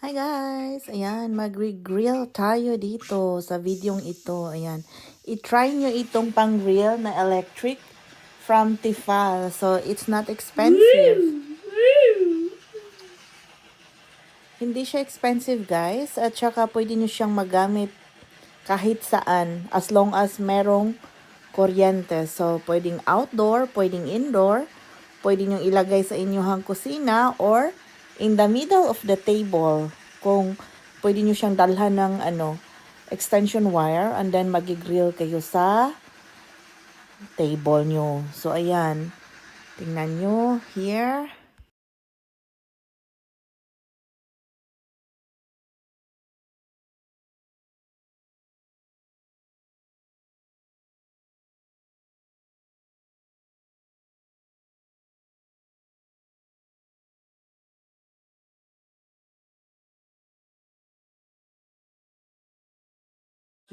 Hi guys! Ayan, mag-grill tayo dito sa videong ito. Ayan, i-try nyo itong pang-grill na electric from Tefal. So, it's not expensive. Hindi siya expensive guys. At saka pwede nyo siyang magamit kahit saan as long as merong kuryente. So, pwedeng outdoor, pwedeng indoor, pwede nyo ilagay sa inyong kusina or in the middle of the table. Kung pwede nyo siyang dalhan ng extension wire and then magigrill kayo sa table nyo. So, ayan. Tingnan nyo here.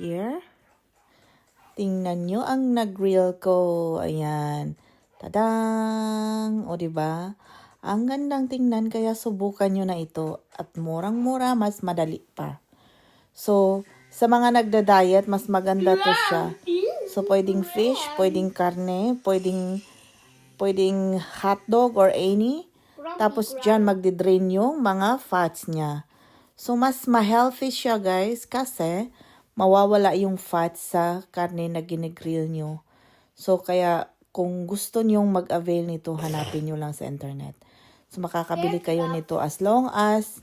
Here. Tingnan nyo ang nag-grill ko. Ayan. Tadang! O, diba? Ang gandang tingnan, kaya subukan nyo na ito. At murang-mura, mas madali pa. So, sa mga nagda-diet, mas maganda to siya. So, pwedeng fish, pwedeng karne, pwedeng hotdog or any. Tapos, dyan magdi-drain yung mga fats niya. So, mas ma-healthy siya, guys, kasi mawawala yung fat sa karne na ginigrill nyo. So, kaya kung gusto nyong mag-avail nito, hanapin nyo lang sa internet. So, makakabili kayo nito as long as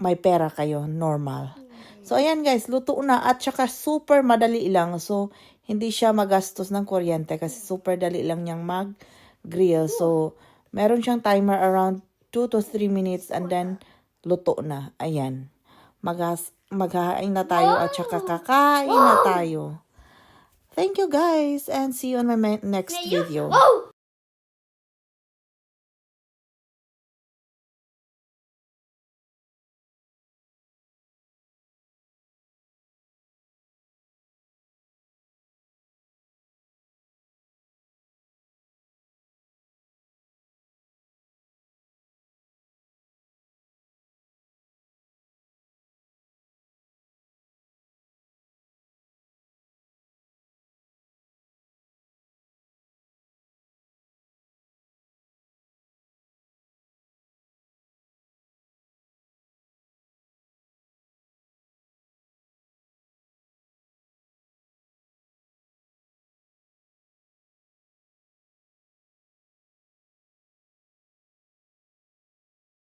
may pera kayo, normal. So, ayan guys, luto na at saka super madali lang. So, hindi siya magastos ng kuryente kasi super dali lang niyang mag-grill. So, meron siyang timer around 2 to 3 minutes and then luto na. Ayan. Maghahain na tayo at saka kakain na tayo. Thank you guys and see you on my next video.